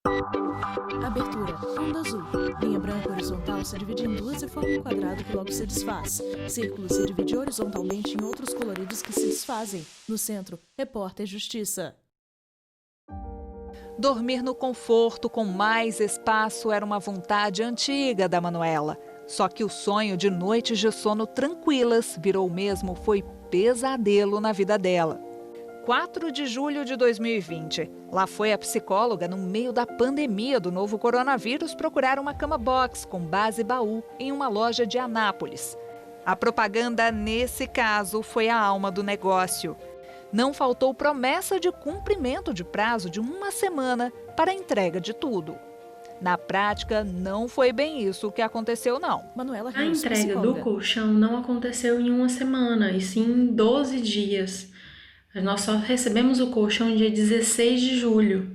Abertura. Fundo azul. Linha branca horizontal se divide em duas e forma um quadrado que logo se desfaz. Círculo se divide horizontalmente em outros coloridos que se desfazem. No centro, repórter Justiça. Dormir no conforto com mais espaço era uma vontade antiga da Manuela. Só que o sonho de noites de sono tranquilas virou mesmo foi pesadelo na vida dela. 4 de julho de 2020. Lá foi a psicóloga, no meio da pandemia do novo coronavírus, procurar uma cama box com base baú em uma loja de Anápolis. A propaganda, nesse caso, foi a alma do negócio. Não faltou promessa de cumprimento de prazo de 1 semana para a entrega de tudo. Na prática, não foi bem isso que aconteceu, não. Manuela A Rios, entrega do psicóloga. colchão não aconteceu em 1 semana, e sim em 12 dias. Nós só recebemos o colchão dia 16 de julho.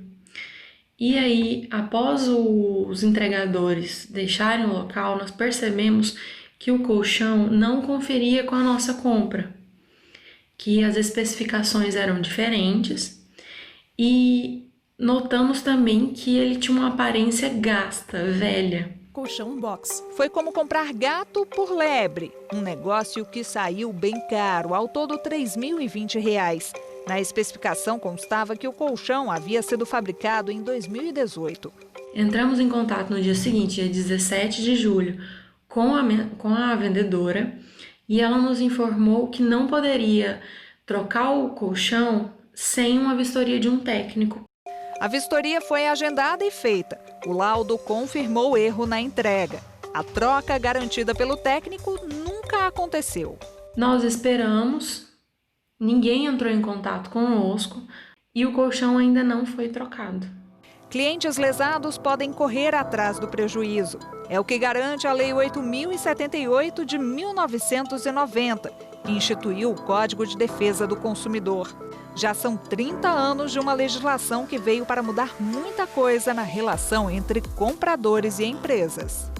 E aí, após os entregadores deixarem o local, nós percebemos que o colchão não conferia com a nossa compra, que as especificações eram diferentes e notamos também que ele tinha uma aparência gasta, velha. Colchão box. Foi como comprar gato por lebre, um negócio que saiu bem caro, ao todo R$ 3.020. Na especificação constava que o colchão havia sido fabricado em 2018. Entramos em contato no dia seguinte, dia 17 de julho, com a vendedora, e ela nos informou que não poderia trocar o colchão sem uma vistoria de um técnico. A vistoria foi agendada e feita. O laudo confirmou o erro na entrega. A troca garantida pelo técnico nunca aconteceu. Nós esperamos, ninguém entrou em contato conosco e o colchão ainda não foi trocado. Clientes lesados podem correr atrás do prejuízo. É o que garante a Lei 8.078 de 1990, que instituiu o Código de Defesa do Consumidor. Já são 30 anos de uma legislação que veio para mudar muita coisa na relação entre compradores e empresas.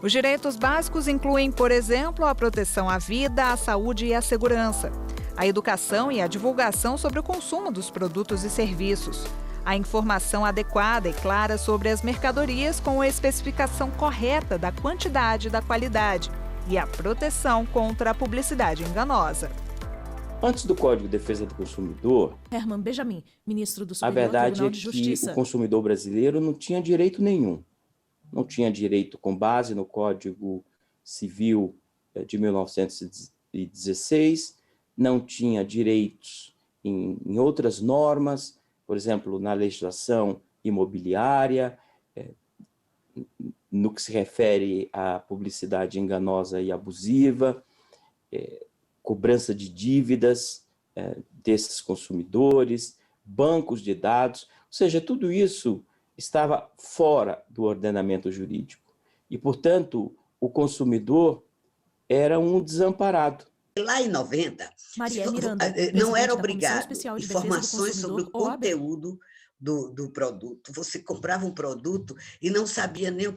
Os direitos básicos incluem, por exemplo, a proteção à vida, à saúde e à segurança, a educação e a divulgação sobre o consumo dos produtos e serviços, a informação adequada e clara sobre as mercadorias com a especificação correta da quantidade e da qualidade e a proteção contra a publicidade enganosa. Antes do Código de Defesa do Consumidor, Herman Benjamin, ministro do a Superior verdade Tribunal é de que Justiça. o consumidor brasileiro não tinha direito nenhum. Não tinha direito com base no Código Civil de 1916, não tinha direitos em outras normas, por exemplo, na legislação imobiliária, no que se refere à publicidade enganosa e abusiva, cobrança de dívidas desses consumidores, bancos de dados, ou seja, tudo isso estava fora do ordenamento jurídico. E, portanto, o consumidor era um desamparado. Lá em 90, Maria Miranda, não presidente da era Comissão obrigado Especial de Defesa do informações sobre o Consumidor, OAB. conteúdo do produto. Você comprava um produto e não sabia nem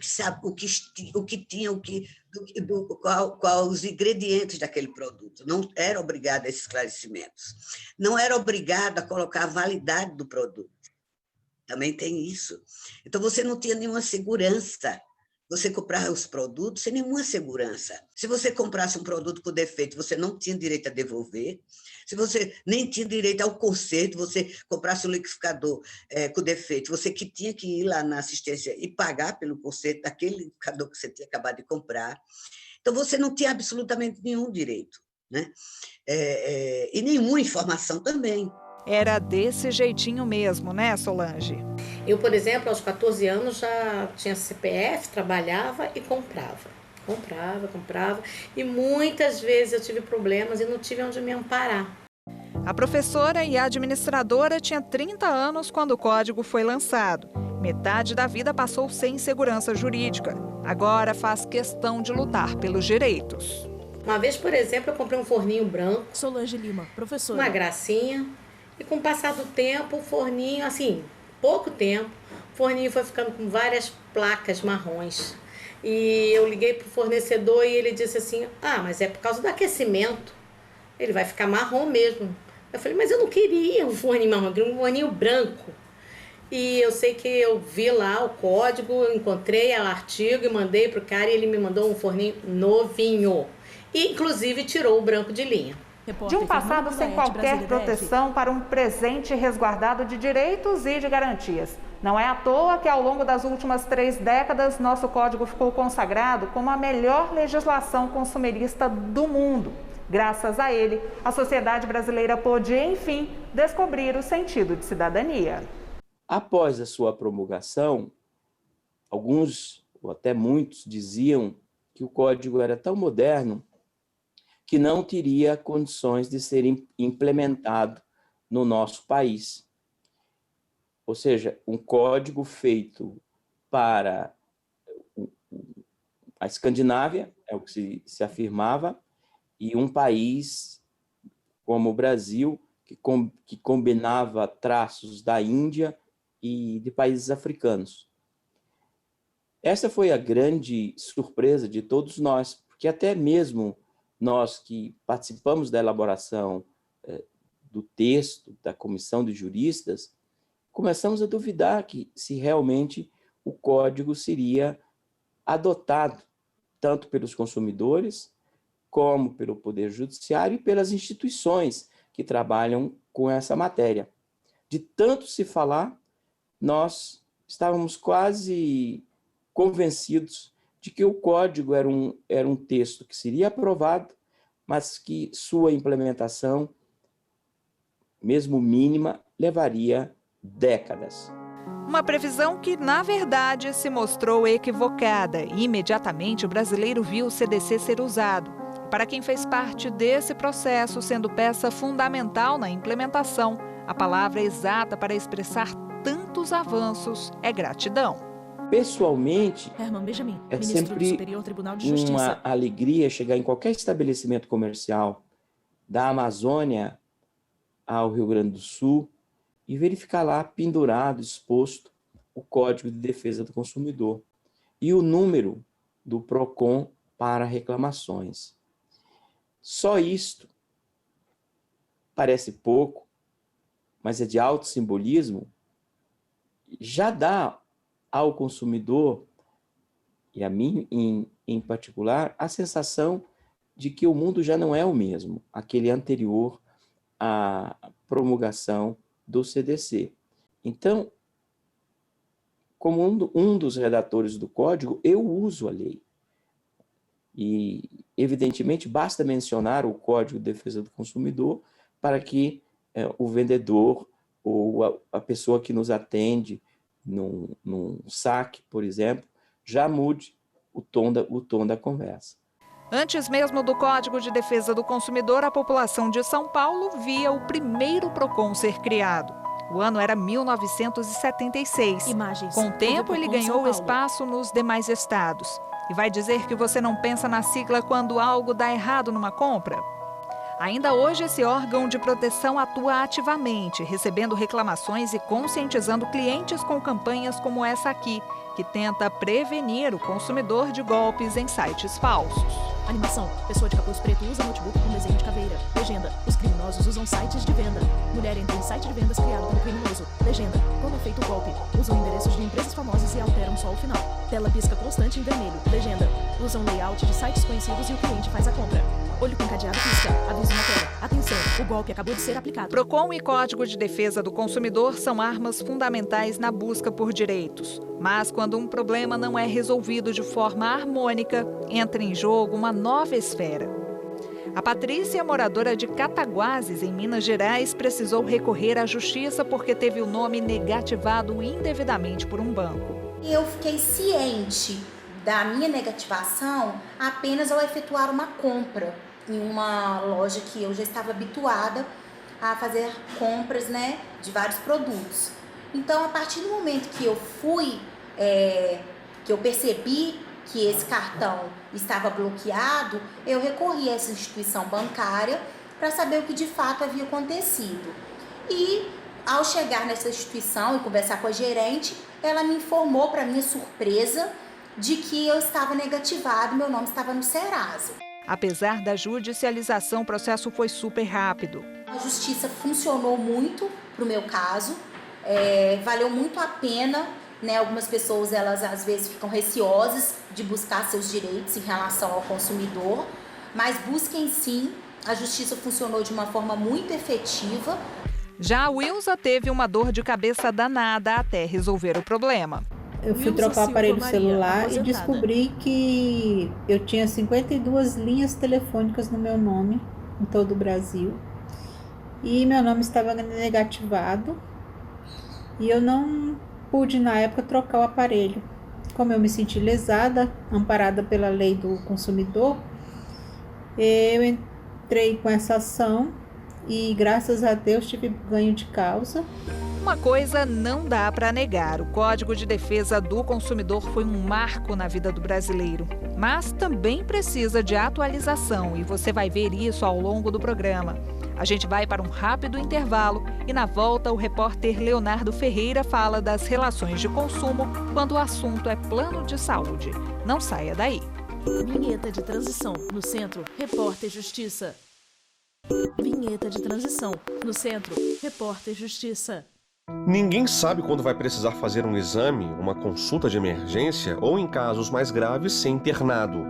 qual os ingredientes daquele produto. Não era obrigado a esses esclarecimentos. Não era obrigado a colocar a validade do produto. Também tem isso. Então, você não tinha nenhuma segurança. Você comprava os produtos sem nenhuma segurança. Se você comprasse um produto com defeito, você não tinha direito a devolver. Se você nem tinha direito ao conserto, você comprasse um liquidificador com defeito, você que tinha que ir lá na assistência e pagar pelo conserto daquele liquidificador que você tinha acabado de comprar. Então, você não tinha absolutamente nenhum direito, né? E nenhuma informação também. Era desse jeitinho mesmo, né, Solange? Eu, por exemplo, aos 14 anos já tinha CPF, trabalhava e comprava. Comprava. E muitas vezes eu tive problemas e não tive onde me amparar. A professora e a administradora tinha 30 anos quando o código foi lançado. Metade da vida passou sem segurança jurídica. Agora faz questão de lutar pelos direitos. Uma vez, por exemplo, eu comprei um forninho branco. Solange Lima, professora. Uma gracinha. E com o passar do tempo, o forninho, assim, pouco tempo, o forninho foi ficando com várias placas marrons. E eu liguei para o fornecedor e ele disse assim, mas é por causa do aquecimento. Ele vai ficar marrom mesmo. Eu falei, mas eu não queria um forninho marrom, eu queria um forninho branco. E eu sei que eu vi lá o código, encontrei o artigo e mandei pro cara e ele me mandou um forninho novinho. E, inclusive, tirou o branco de linha. De um passado sem qualquer proteção para um presente resguardado de direitos e de garantias. Não é à toa que, ao longo das últimas 3 décadas, nosso código ficou consagrado como a melhor legislação consumerista do mundo. Graças a ele, a sociedade brasileira pôde, enfim, descobrir o sentido de cidadania. Após a sua promulgação, alguns, ou até muitos, diziam que o código era tão moderno que não teria condições de ser implementado no nosso país. Ou seja, um código feito para a Escandinávia, é o que se afirmava, e um país como o Brasil, que combinava traços da Índia e de países africanos. Essa foi a grande surpresa de todos nós, porque até mesmo nós que participamos da elaboração do texto da comissão de juristas, começamos a duvidar que se realmente o código seria adotado tanto pelos consumidores, como pelo Poder Judiciário e pelas instituições que trabalham com essa matéria. De tanto se falar, nós estávamos quase convencidos de que o código era um texto que seria aprovado, mas que sua implementação, mesmo mínima, levaria décadas. Uma previsão que, na verdade, se mostrou equivocada e imediatamente o brasileiro viu o CDC ser usado. Para quem fez parte desse processo, sendo peça fundamental na implementação, a palavra exata para expressar tantos avanços é gratidão. Pessoalmente, Herman Benjamin, é ministro sempre do Superior Tribunal de Justiça. uma alegria chegar em qualquer estabelecimento comercial da Amazônia ao Rio Grande do Sul e verificar lá pendurado, exposto, o Código de Defesa do Consumidor e o número do PROCON para reclamações. Só isto parece pouco, mas é de alto simbolismo, já dá ao consumidor, e a mim em particular, a sensação de que o mundo já não é o mesmo, aquele anterior à promulgação do CDC. Então, como um dos redatores do código, eu uso a lei. E, evidentemente, basta mencionar o Código de Defesa do Consumidor para que o vendedor ou a pessoa que nos atende num saque, por exemplo, já mude o tom da conversa. Antes mesmo do Código de Defesa do Consumidor, a população de São Paulo via o primeiro PROCON ser criado. O ano era 1976. Imagens. Com o tempo, ele ganhou espaço nos demais estados. E vai dizer que você não pensa na sigla quando algo dá errado numa compra? Ainda hoje, esse órgão de proteção atua ativamente, recebendo reclamações e conscientizando clientes com campanhas como essa aqui, que tenta prevenir o consumidor de golpes em sites falsos. Animação. Pessoa de capuz preto usa notebook com desenho de caveira. Legenda. Os criminosos usam sites de venda. Mulher entra em site de vendas criado pelo criminoso. Legenda. Quando é feito o golpe, usam endereços de empresas famosas e alteram só o final. Tela pisca constante em vermelho. Legenda. Usam layout de sites conhecidos e o cliente faz a compra. Olho com cadeado pisca. Aviso na tela. Atenção, o golpe acabou de ser aplicado. PROCON e Código de Defesa do Consumidor são armas fundamentais na busca por direitos. Mas quando um problema não é resolvido de forma harmônica, entra em jogo uma nova esfera. A Patrícia, moradora de Cataguases, em Minas Gerais, precisou recorrer à justiça porque teve o nome negativado indevidamente por um banco. Eu fiquei ciente da minha negativação apenas ao efetuar uma compra em uma loja que eu já estava habituada a fazer compras, de vários produtos. Então, a partir do momento que eu que eu percebi que esse cartão estava bloqueado, eu recorri a essa instituição bancária para saber o que de fato havia acontecido. E, ao chegar nessa instituição e conversar com a gerente, ela me informou, para minha surpresa, de que eu estava negativado, meu nome estava no Serasa. Apesar da judicialização, o processo foi super rápido. A justiça funcionou muito para o meu caso, valeu muito a pena, né? Algumas pessoas, elas às vezes ficam receosas de buscar seus direitos em relação ao consumidor, mas busquem sim, a justiça funcionou de uma forma muito efetiva. Já a Wilza teve uma dor de cabeça danada até resolver o problema. Eu fui trocar o aparelho celular e descobri que eu tinha 52 linhas telefônicas no meu nome, em todo o Brasil. E meu nome estava negativado. E eu não pude, na época, trocar o aparelho. Como eu me senti lesada, amparada pela lei do consumidor, eu entrei com essa ação e, graças a Deus, tive ganho de causa. Uma coisa não dá para negar: o Código de Defesa do Consumidor foi um marco na vida do brasileiro. Mas também precisa de atualização e você vai ver isso ao longo do programa. A gente vai para um rápido intervalo e, na volta, o repórter Leonardo Ferreira fala das relações de consumo quando o assunto é plano de saúde. Não saia daí. Vinheta de transição. No centro, repórter Justiça. Vinheta de transição. No centro, repórter Justiça. Ninguém sabe quando vai precisar fazer um exame, uma consulta de emergência ou, em casos mais graves, ser internado.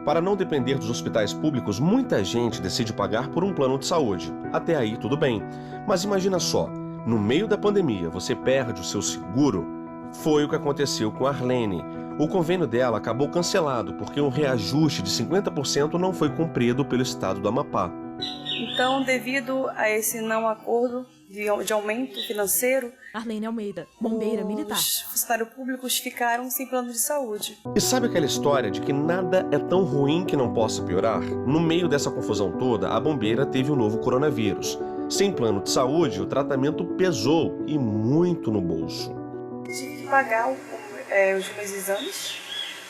Para não depender dos hospitais públicos, muita gente decide pagar por um plano de saúde. Até aí, tudo bem. Mas imagina só, no meio da pandemia, você perde o seu seguro? Foi o que aconteceu com a Arlene. O convênio dela acabou cancelado porque um reajuste de 50% não foi cumprido pelo estado do Amapá. Então, devido a esse não acordo de aumento financeiro, Arlene Almeida, bombeira militar. Os funcionários públicos ficaram sem plano de saúde. E sabe aquela história de que nada é tão ruim que não possa piorar? No meio dessa confusão toda, a bombeira teve um novo coronavírus. Sem plano de saúde, o tratamento pesou e muito no bolso. Tive que pagar os meus exames,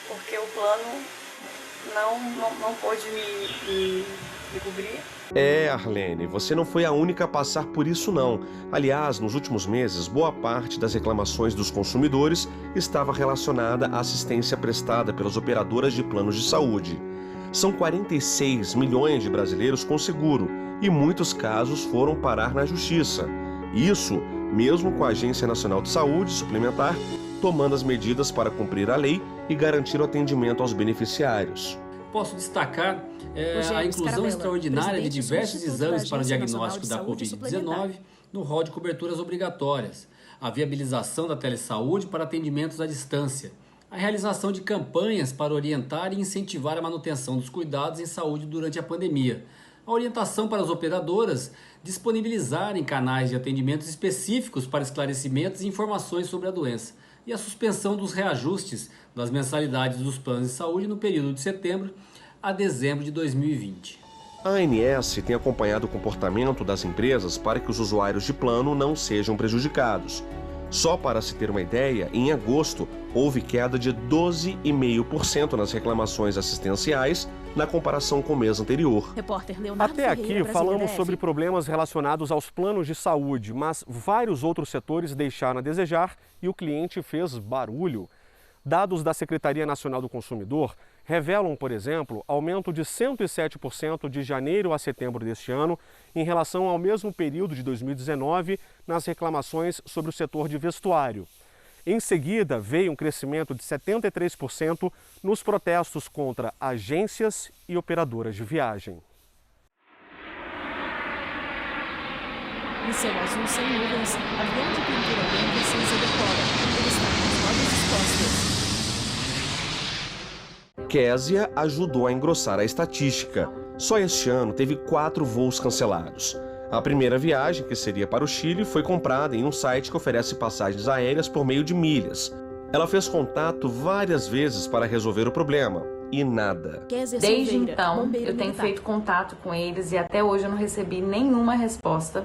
porque o plano não pôde me cobrir. Arlene, você não foi a única a passar por isso não. Aliás, nos últimos meses, boa parte das reclamações dos consumidores estava relacionada à assistência prestada pelas operadoras de planos de saúde. São 46 milhões de brasileiros com seguro e muitos casos foram parar na justiça. Isso mesmo com a Agência Nacional de Saúde Suplementar tomando as medidas para cumprir a lei e garantir o atendimento aos beneficiários. Posso destacar a inclusão extraordinária de diversos exames para o diagnóstico da Covid-19 no rol de coberturas obrigatórias, a viabilização da telesaúde para atendimentos à distância, a realização de campanhas para orientar e incentivar a manutenção dos cuidados em saúde durante a pandemia, a orientação para as operadoras disponibilizarem canais de atendimentos específicos para esclarecimentos e informações sobre a doença, e a suspensão dos reajustes das mensalidades dos planos de saúde no período de setembro a dezembro de 2020. A ANS tem acompanhado o comportamento das empresas para que os usuários de plano não sejam prejudicados. Só para se ter uma ideia, em agosto houve queda de 12,5% nas reclamações assistenciais na comparação com o mês anterior. Até aqui falamos sobre problemas relacionados aos planos de saúde, mas vários outros setores deixaram a desejar e o cliente fez barulho. Dados da Secretaria Nacional do Consumidor revelam, por exemplo, aumento de 107% de janeiro a setembro deste ano em relação ao mesmo período de 2019 nas reclamações sobre o setor de vestuário. Em seguida, veio um crescimento de 73% nos protestos contra agências e operadoras de viagem. Em céu azul sem nuvens, avião de pintura branca e cinza decola. Ele está com as rodas expostas. Késia ajudou a engrossar a estatística. Só este ano teve 4 voos cancelados. A primeira viagem, que seria para o Chile, foi comprada em um site que oferece passagens aéreas por meio de milhas. Ela fez contato várias vezes para resolver o problema e nada. Desde então, eu tenho feito contato com eles e até hoje eu não recebi nenhuma resposta.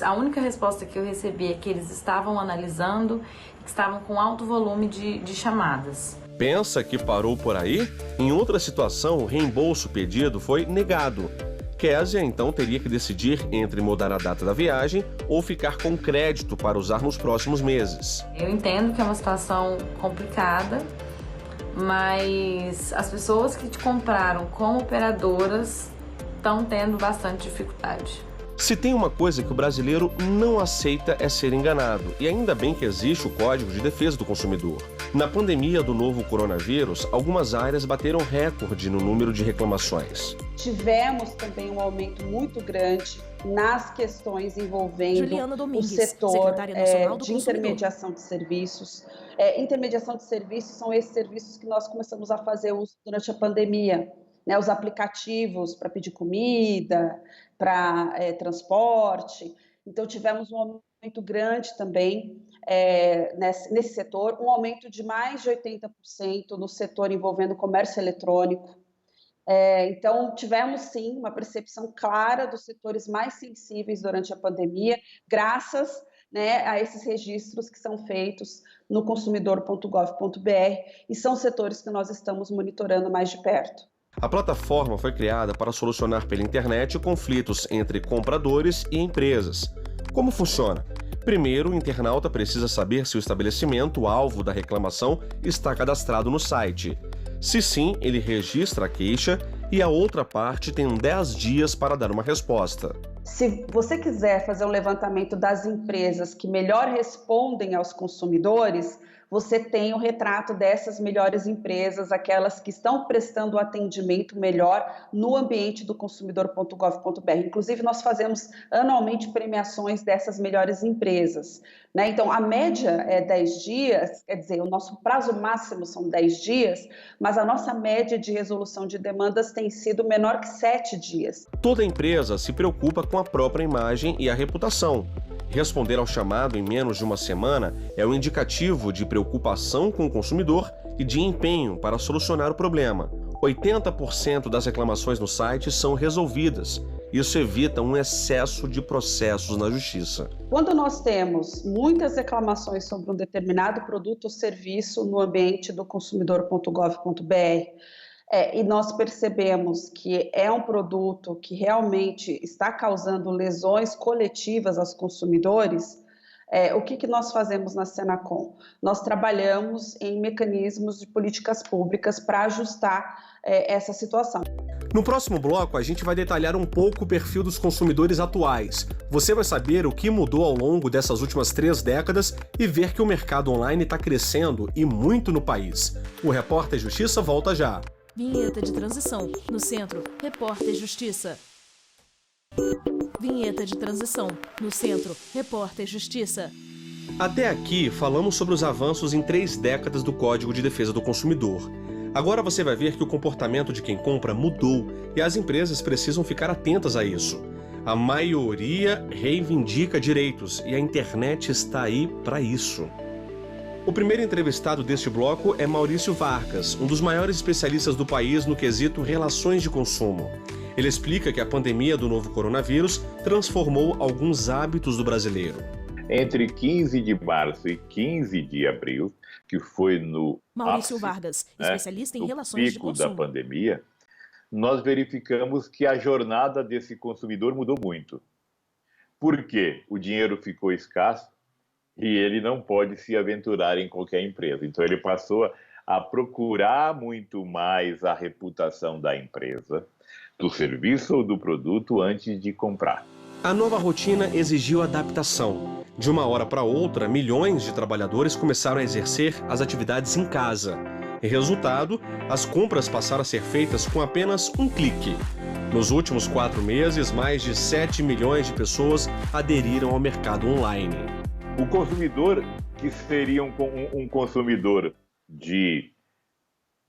A única resposta que eu recebi é que eles estavam analisando e que estavam com alto volume de chamadas. Pensa que parou por aí? Em outra situação, o reembolso pedido foi negado. Késia, então, teria que decidir entre mudar a data da viagem ou ficar com crédito para usar nos próximos meses. Eu entendo que é uma situação complicada, mas as pessoas que te compraram como operadoras estão tendo bastante dificuldade. Se tem uma coisa que o brasileiro não aceita é ser enganado, e ainda bem que existe o Código de Defesa do Consumidor. Na pandemia do novo coronavírus, algumas áreas bateram recorde no número de reclamações. Tivemos também um aumento muito grande nas questões envolvendo o setor de intermediação de serviços. Intermediação de serviços são esses serviços que nós começamos a fazer uso durante a pandemia, né? Os aplicativos para pedir comida, para transporte. Então, tivemos um aumento grande também nesse setor, um aumento de mais de 80% no setor envolvendo comércio eletrônico. Então, tivemos sim uma percepção clara dos setores mais sensíveis durante a pandemia, graças, né, a esses registros que são feitos no consumidor.gov.br, e são setores que nós estamos monitorando mais de perto. A plataforma foi criada para solucionar pela internet conflitos entre compradores e empresas. Como funciona? Primeiro, o internauta precisa saber se o estabelecimento alvo da reclamação está cadastrado no site. Se sim, ele registra a queixa e a outra parte tem 10 dias para dar uma resposta. Se você quiser fazer um levantamento das empresas que melhor respondem aos consumidores, você tem o retrato dessas melhores empresas, aquelas que estão prestando atendimento melhor no ambiente do consumidor.gov.br. Inclusive, nós fazemos anualmente premiações dessas melhores empresas, né? Então, a média é 10 dias, quer dizer, o nosso prazo máximo são 10 dias, mas a nossa média de resolução de demandas tem sido menor que 7 dias. Toda empresa se preocupa com a própria imagem e a reputação. Responder ao chamado em menos de uma semana é um indicativo de preocupação com o consumidor e de empenho para solucionar o problema. 80% das reclamações no site são resolvidas. Isso evita um excesso de processos na justiça. Quando nós temos muitas reclamações sobre um determinado produto ou serviço no ambiente do consumidor.gov.br, e nós percebemos que é um produto que realmente está causando lesões coletivas aos consumidores, o que nós fazemos na Senacom? Nós trabalhamos em mecanismos de políticas públicas para ajustar essa situação. No próximo bloco, a gente vai detalhar um pouco o perfil dos consumidores atuais. Você vai saber o que mudou ao longo dessas últimas 3 décadas e ver que o mercado online está crescendo e muito no país. O Repórter Justiça volta já. Vinheta de transição. No centro, Repórter Justiça. Vinheta de transição. No centro, Repórter Justiça. Até aqui, falamos sobre os avanços em 3 décadas do Código de Defesa do Consumidor. Agora você vai ver que o comportamento de quem compra mudou e as empresas precisam ficar atentas a isso. A maioria reivindica direitos e a internet está aí para isso. O primeiro entrevistado deste bloco é Maurício Vargas, um dos maiores especialistas do país no quesito relações de consumo. Ele explica que a pandemia do novo coronavírus transformou alguns hábitos do brasileiro. Entre 15 de março e 15 de abril, que foi no Maurício Vargas, especialista em relações de consumo, pico da pandemia, nós verificamos que a jornada desse consumidor mudou muito. Por quê? O dinheiro ficou escasso e ele não pode se aventurar em qualquer empresa. Então, ele passou a procurar muito mais a reputação da empresa, do serviço ou do produto antes de comprar. A nova rotina exigiu adaptação. De uma hora para outra, milhões de trabalhadores começaram a exercer as atividades em casa. Resultado, as compras passaram a ser feitas com apenas um clique. Nos últimos 4 meses, mais de 7 milhões de pessoas aderiram ao mercado online. O consumidor, que seria um consumidor de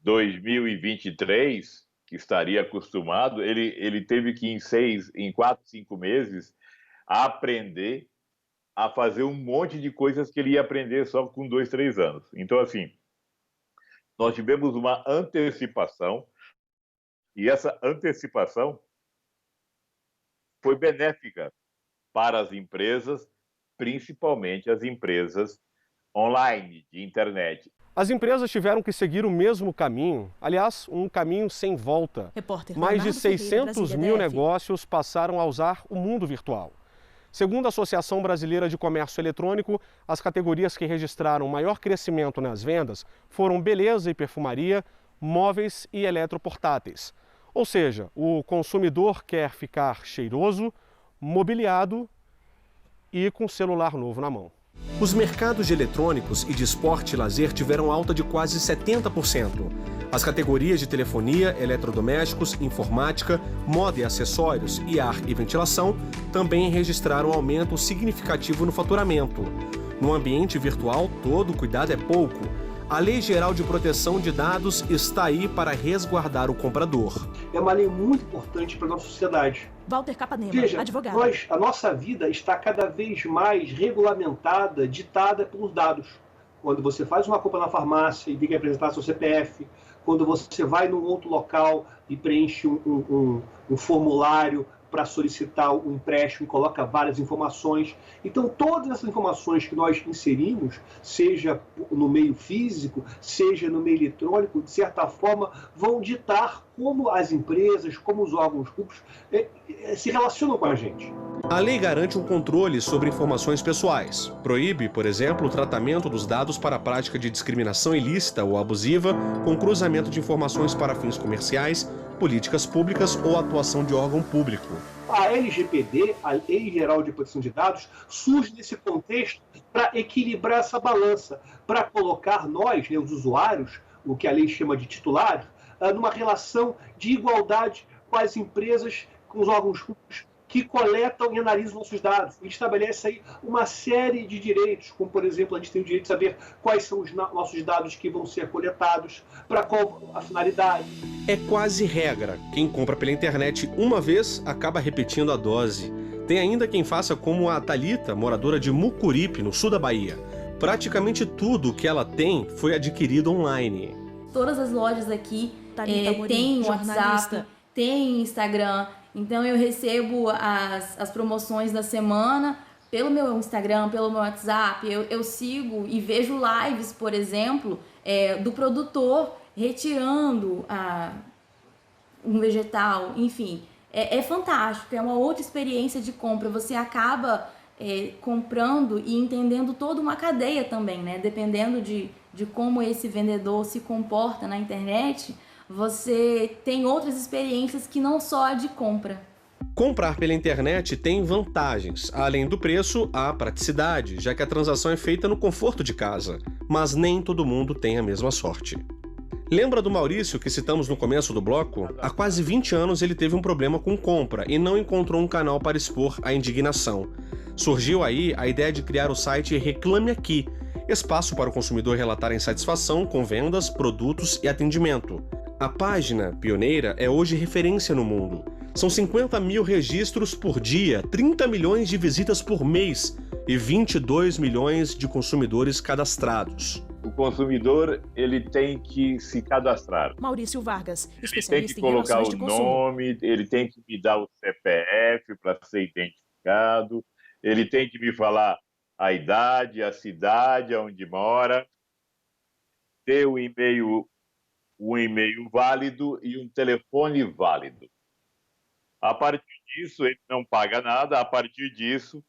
2023, que estaria acostumado, ele teve que em 4, 5 meses aprender a fazer um monte de coisas que ele ia aprender só com 2, 3 anos. Então, assim, nós tivemos uma antecipação e essa antecipação foi benéfica para as empresas, principalmente as empresas online, de internet. As empresas tiveram que seguir o mesmo caminho, aliás, um caminho sem volta. Mais de 600 mil negócios passaram a usar o mundo virtual. Segundo a Associação Brasileira de Comércio Eletrônico, as categorias que registraram maior crescimento nas vendas foram beleza e perfumaria, móveis e eletroportáteis. Ou seja, o consumidor quer ficar cheiroso, mobiliado e com celular novo na mão. Os mercados de eletrônicos e de esporte e lazer tiveram alta de quase 70%. As categorias de telefonia, eletrodomésticos, informática, moda e acessórios e ar e ventilação também registraram aumento significativo no faturamento. No ambiente virtual, todo cuidado é pouco. A Lei Geral de Proteção de Dados está aí para resguardar o comprador. É uma lei muito importante para a nossa sociedade. Walter Capanema, Veja, advogado. a nossa vida está cada vez mais regulamentada, ditada pelos dados. Quando você faz uma compra na farmácia e tem que apresentar seu CPF, quando você vai num outro local e preenche um formulário para solicitar um empréstimo e coloca várias informações. Então, todas essas informações que nós inserimos, seja no meio físico, seja no meio eletrônico, de certa forma, vão ditar como as empresas, como os órgãos públicos se relacionam com a gente. A lei garante um controle sobre informações pessoais. Proíbe, por exemplo, o tratamento dos dados para a prática de discriminação ilícita ou abusiva, com cruzamento de informações para fins comerciais, políticas públicas ou atuação de órgão público. A LGPD, a Lei Geral de Proteção de Dados, surge nesse contexto para equilibrar essa balança, para colocar nós, os usuários, o que a lei chama de titulares, numa relação de igualdade com as empresas, com os órgãos públicos que coletam e analisam nossos dados. E estabelece aí uma série de direitos, como, por exemplo, a gente tem o direito de saber quais são os nossos dados que vão ser coletados, para qual a finalidade. É quase regra. Quem compra pela internet uma vez acaba repetindo a dose. Tem ainda quem faça como a Thalita, moradora de Mucuripe, no sul da Bahia. Praticamente tudo que ela tem foi adquirido online. Todas as lojas aqui têm WhatsApp, têm Instagram. Então eu recebo as promoções da semana pelo meu Instagram, pelo meu WhatsApp. Eu sigo e vejo lives, por exemplo, do produtor retirando um vegetal. Enfim, é fantástico, é uma outra experiência de compra. Você acaba comprando e entendendo toda uma cadeia também, né? Dependendo de como esse vendedor se comporta na internet, você tem outras experiências que não só a de compra. Comprar pela internet tem vantagens. Além do preço, há praticidade, já que a transação é feita no conforto de casa. Mas nem todo mundo tem a mesma sorte. Lembra do Maurício que citamos no começo do bloco? Há quase 20 anos ele teve um problema com compra e não encontrou um canal para expor a indignação. Surgiu aí a ideia de criar o site Reclame Aqui, espaço para o consumidor relatar a insatisfação com vendas, produtos e atendimento. A página, pioneira, é hoje referência no mundo. São 50 mil registros por dia, 30 milhões de visitas por mês e 22 milhões de consumidores cadastrados. O consumidor ele tem que se cadastrar. Maurício Vargas, especialista ele tem que colocar o nome, ele tem que me dar o CPF para ser identificado, ele tem que me falar a idade, a cidade, onde mora, ter um e-mail válido e um telefone válido. A partir disso, ele não paga nada, a partir disso,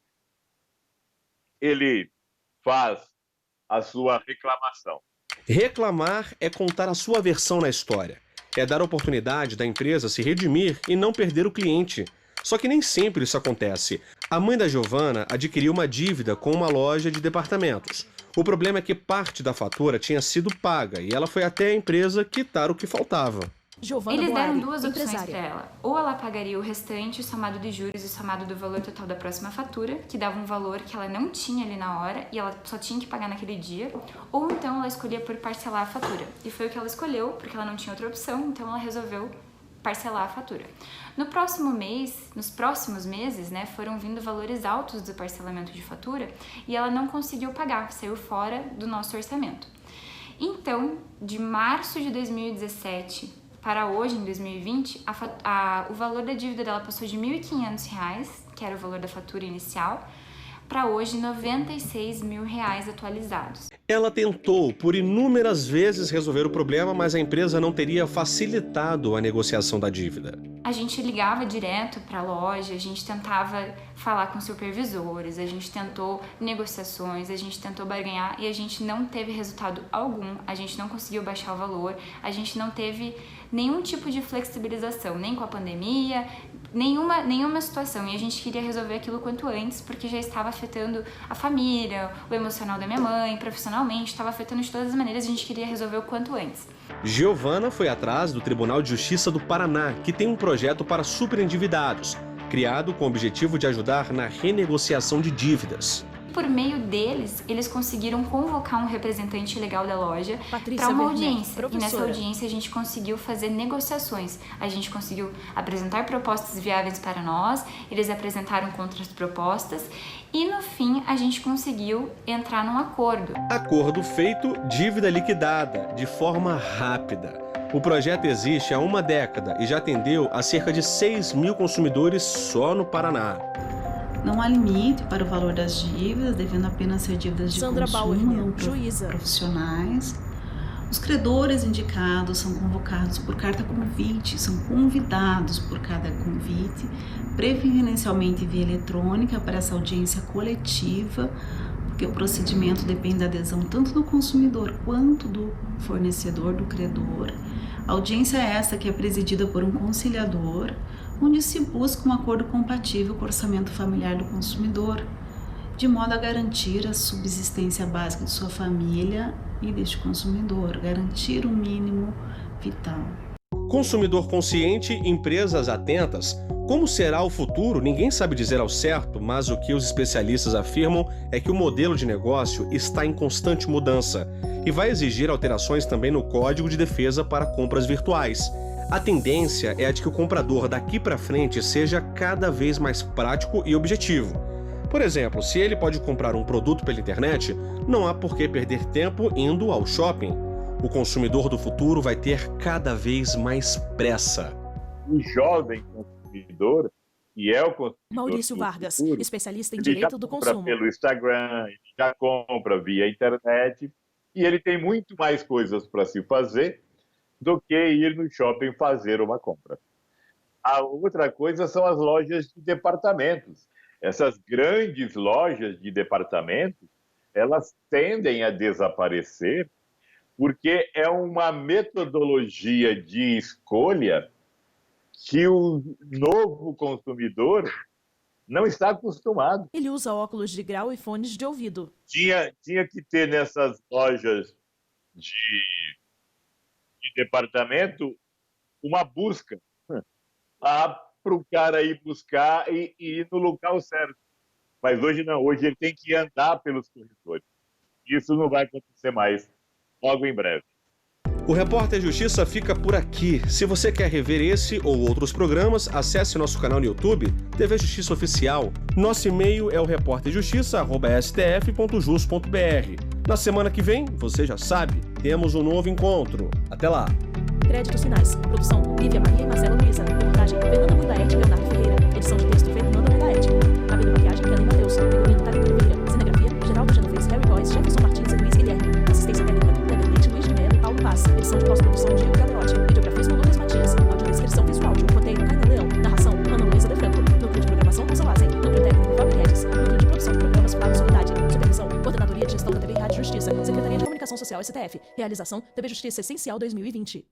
ele faz a sua reclamação. Reclamar é contar a sua versão na história. É dar a oportunidade da empresa se redimir e não perder o cliente. Só que nem sempre isso acontece. A mãe da Giovana adquiriu uma dívida com uma loja de departamentos. O problema é que parte da fatura tinha sido paga e ela foi até a empresa quitar o que faltava. Eles deram duas opções para ela. Ou ela pagaria o restante, somado de juros e somado do valor total da próxima fatura, que dava um valor que ela não tinha ali na hora e ela só tinha que pagar naquele dia. Ou então ela escolhia por parcelar a fatura. E foi o que ela escolheu, porque ela não tinha outra opção, então ela resolveu parcelar a fatura. Nos próximos meses, né, foram vindo valores altos do parcelamento de fatura e ela não conseguiu pagar, saiu fora do nosso orçamento. Então, de março de 2017 para hoje, em 2020, o valor da dívida dela passou de R$ 1.500, que era o valor da fatura inicial, para hoje R$ 96 mil atualizados. Ela tentou por inúmeras vezes resolver o problema, mas a empresa não teria facilitado a negociação da dívida. A gente ligava direto para a loja, a gente tentava falar com supervisores, a gente tentou negociações, a gente tentou barganhar e a gente não teve resultado algum, a gente não conseguiu baixar o valor, a gente não teve nenhum tipo de flexibilização, nem com a pandemia, nenhuma situação. E a gente queria resolver aquilo quanto antes, porque já estava afetando a família, o emocional da minha mãe, profissionalmente, estava afetando de todas as maneiras, a gente queria resolver o quanto antes. Giovana foi atrás do Tribunal de Justiça do Paraná, que tem um projeto para superendividados, criado com o objetivo de ajudar na renegociação de dívidas. Por meio deles, eles conseguiram convocar um representante legal da loja para uma audiência. E nessa audiência a gente conseguiu fazer negociações. A gente conseguiu apresentar propostas viáveis para nós, eles apresentaram contrapropostas e no fim a gente conseguiu entrar num acordo. Acordo feito, dívida liquidada, de forma rápida. O projeto existe há uma década e já atendeu a cerca de 6 mil consumidores só no Paraná. Não há limite para o valor das dívidas, devendo apenas ser dívidas de Sandra consumo, não profissionais. Os credores indicados são convocados por carta convite, são convidados por cada convite, preferencialmente via eletrônica para essa audiência coletiva, porque o procedimento depende da adesão tanto do consumidor quanto do fornecedor, do credor. A audiência é essa que é presidida por um conciliador, onde se busca um acordo compatível com o orçamento familiar do consumidor, de modo a garantir a subsistência básica de sua família e deste consumidor, garantir o mínimo vital. Consumidor consciente, empresas atentas. Como será o futuro, ninguém sabe dizer ao certo, mas o que os especialistas afirmam é que o modelo de negócio está em constante mudança e vai exigir alterações também no Código de Defesa para compras virtuais. A tendência é a de que o comprador daqui para frente seja cada vez mais prático e objetivo. Por exemplo, se ele pode comprar um produto pela internet, não há por que perder tempo indo ao shopping. O consumidor do futuro vai ter cada vez mais pressa. O jovem consumidor, que é o consumidor Maurício Vargas, futuro, especialista em direito do consumo. Pelo Instagram, ele já compra via internet e ele tem muito mais coisas para se fazer do que ir no shopping fazer uma compra. A outra coisa são as lojas de departamentos. Essas grandes lojas de departamentos, elas tendem a desaparecer porque é uma metodologia de escolha que o novo consumidor não está acostumado. Ele usa óculos de grau e fones de ouvido. Tinha que ter nessas lojas de departamento uma busca para o cara ir buscar e ir no local certo. Mas hoje não, hoje ele tem que andar pelos corredores. Isso não vai acontecer mais, logo em breve. O Repórter Justiça fica por aqui. Se você quer rever esse ou outros programas, acesse nosso canal no YouTube, TV Justiça Oficial. Nosso e-mail é o reporterjustiça@stf.jus.br. Na semana que vem, você já sabe, temos um novo encontro. Até lá! Créditos finais. Produção: Lívia Maria e Marcela Luiza. Reportagem: Fernanda Muilaerte e Leonardo Ferreira. Edição de texto: Fernanda Muilaerte. Cabelo e maquiagem: Kelly Matheus. Figurino: Thalita Oliveira. Cinegrafia: Geraldo Genovez, Harry Góes, Jefferson Martins e Luiz Guilherme. Assistência técnica: Kleber Leite, Luiz de Mello e Paulo Paz. Edição de pós-produção: Diego Galeotti. Videografismo: Lucas Matias. Audiodescrição visual: Roteiro: Caina Leão. Narração: Ana Luísa De Franco. Núcleo de programação: Rosa Núcleo técnico: Fábio Guedes. Núcleo de produção de programas: Flávio Soledade. Supervisão: Coordenadoria de Gestão da TV e Rádio Justiça. Secretaria de Comunicação Social STF. Realização: TV Justiça Essencial 2020.